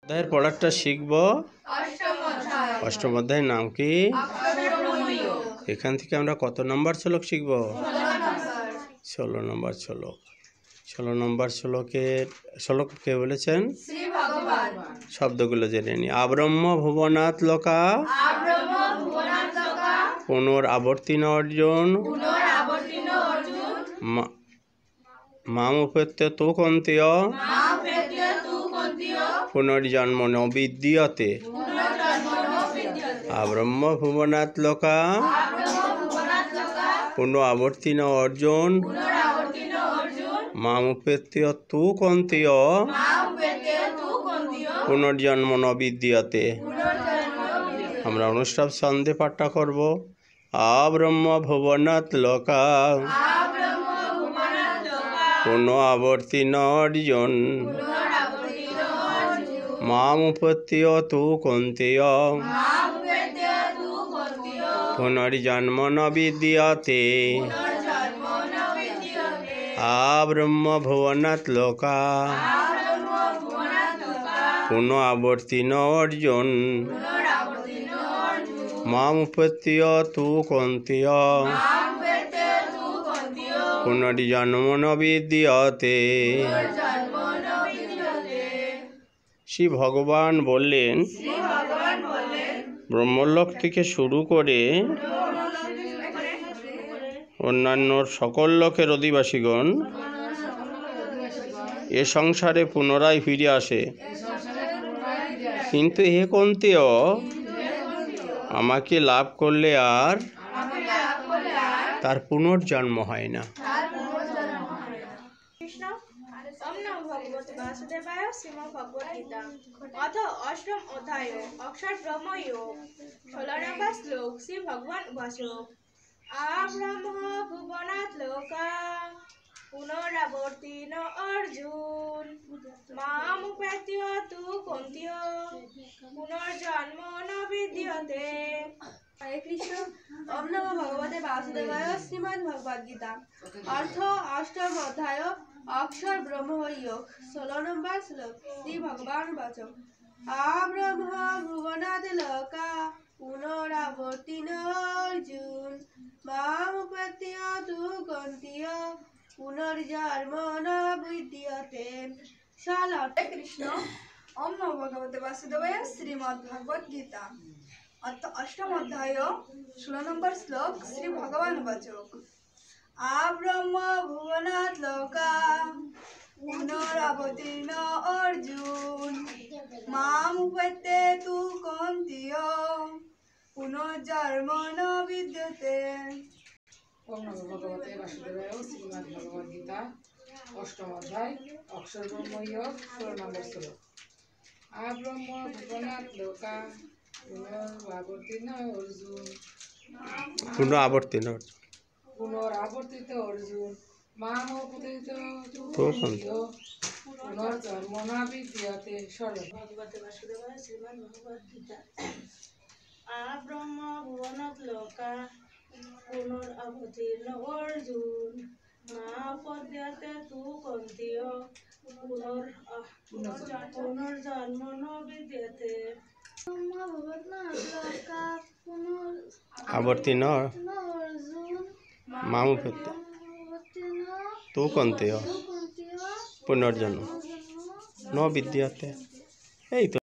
অধ্যায়ের পড়াটা শিখব। অষ্টম অধ্যায়ের নাম কি? এখান থেকে আমরা কত নম্বর শ্লোক শিখব? 16 নম্বর শ্লোক। 16 নম্বর শ্লোক কে বলেছেন? শব্দগুলো জেনে নি। আব্রহ্ম ভুবনাৎ লোকা পুনরাবর্তিন অর্জুন মামুপেত্য তু কন্তেয় পুনর্জন্ম ন বিদ্যতে। আব্রহ্ম ভুবনাৎ লোকা পুনরাবর্তিন অর্জুন মামুপেত্য তু কন্তেয় পুনর্জন্ম ন বিদ্যতে। আমরা অনুষ্ঠব ছন্দে পাঠটা করব। আব্রহ্ম ভুবনাৎ লোকা পুনরাবর্তিন অর্জুন মামুপেত্য তু কন্তেয় পুনর্জন্ম ন বিদ্যতে। আব্রহ্ম ভুবনাৎ লোকা পুনরাবর্তিন অর্জুন মামুপেত্য তু কন্তেয় পুনর্জন্ম ন বিদ্যতে। শ্রী ভগবান বললেন, ব্রহ্মলোক থেকে শুরু করে অন্যান্য সকল লোকের অধিবাসীগণ এ সংসারে পুনরায় ফিরে আসে, কিন্তু হে কন্তেয়, আমাকে লাভ করলে আর তার পুনর্জন্ম হয় না। অষ্টম অধ্যায় অক্ষর ব্রহ্মযোগ। 16 নম্বর শ্লোক। শ্রী ভগবান উপাসক। আব্রহ্ম ভুবনাৎ লোকা পুনরাবর্তিন অর্জুন মামুপেত্য তু কন্তেয় পুনর্জন্ম ন বিদ্যতে। হরে কৃষ্ণ। ওম নমো ভগবতে বাসুদেবায়। শ্রীমদ্ ভগবদ গীতা। অর্থ অষ্টম অধ্যায় অক্ষর ব্রহ্মযোগ। 16 নম্বর শ্লোক। শ্রী ভগবান বাচক। আব্রহ্ম ভুবনাৎ লোকা পুনরাবর্তিন অর্জুন মামুপেত্য তু কন্তেয় পুনর্জন্ম ন বিদ্যতে। হরে কৃষ্ণ। ওম নমো ভগবতে বাসুদেবায়। শ্রীমদ্ ভগবদ গীতা। অর্থ অষ্টম অধ্যায় 16 নম্বর শ্লোক। শ্রী ভগবান বাচক। আব্রহ্ম ভুবনাৎ লোকা পুনরাবর্তিন অর্জুন মামুপেত্য তু কন্তেয় পুনর্জন্ম ন বিদ্যতে। ওম নমো ভগবতে বাসুদেবায়। শ্রীমদ্ ভগবদ গীতা। অষ্টম অধ্যায় অক্ষর ব্রহ্মযোগ। 16 নম্বর শ্লোক। আব্রহ্ম ভুবনাৎ লোকা পুনরাবর্তিত অর্জুন মামুপেত্য তু কন্তেয় পুনর্জন্ম ন বিদ্যতে। ভগবতে বাসুদেবায়। শ্রীমদ্ ভগবদ গীতা। আব্রহ্ম ভুবনাৎ লোকা পুনরাবর্তিন অর্জুন মামুপেত্য তু কন্তেয় পুনর্জন্ম ন বিদ্যতে। আবর্তিন মামুপেত্য তু কন্তেয় পুনর্জন্ম ন বিদ্যতে। এই তো।